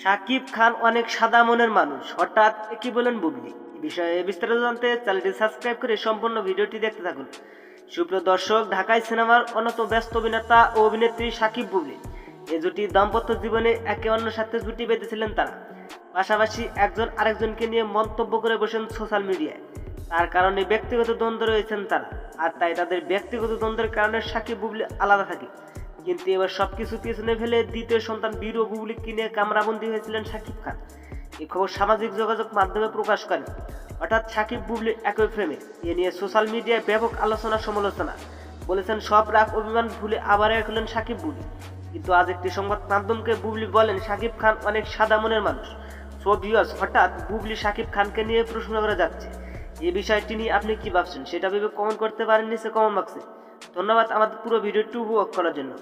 শাকিব খান অনেক সাদা মনের মানুষ, হঠাৎ কি বলেন বুবলি? এই বিষয়ে বিস্তারিত জানতে চ্যানেলটি সাবস্ক্রাইব করে সম্পূর্ণ ভিডিওটি দেখতে থাকুন। সুপ্রিয় দর্শক, ঢাকায় সিনেমার অন্যতম ব্যস্ত অভিনেতা ও অভিনেত্রী শাকিব বুবলি এই জুটি দাম্পত্য জীবনে একে অন্যের সাথে জুটি বেঁধেছিলেন তারা। পাশাপাশি একজন আরেকজনকে নিয়ে মন্তব্য করে বসেন সোশ্যাল মিডিয়ায়। তার কারণে ব্যক্তিগত দ্বন্দ্ব রয়েছেন তারা, আর তাই তাদের ব্যক্তিগত দ্বন্দ্বের কারণে শাকিব বুবলি আলাদা থাকে। কিন্তু এবার সবকিছু পিছনে ফেলে দ্বিতীয় সন্তান বীর ও বুবলিকে নিয়ে কামরাবন্দী হয়েছিলেন শাকিব খান। এই খবর সামাজিক যোগাযোগ মাধ্যমে প্রকাশ করেন। অর্থাৎ শাকিব বুবলি একই ফ্রেমে, এ নিয়ে সোশ্যাল মিডিয়ায় ব্যাপক আলোচনা সমালোচনা। বলেছেন সব রাগ অভিমান ভুলে আবার এক হলেন শাকিব বুবলি। কিন্তু আজ একটি সংবাদ মাধ্যমকে বুবলি বলেন শাকিব খান অনেক সাদা মনের মানুষ। সো ভিউয়ার্স, হঠাৎ বুবলি শাকিব খানকে নিয়ে প্রশ্ন করে যাচ্ছে। এই বিষয়টি নিয়ে আপনি কি ভাবছেন সেটা ভেবে কমেন্ট করতে পারেন নিচে কমেন্ট বক্সে। ধন্যবাদ আমাদের পুরো ভিডিওটি উপভোগ করার জন্য।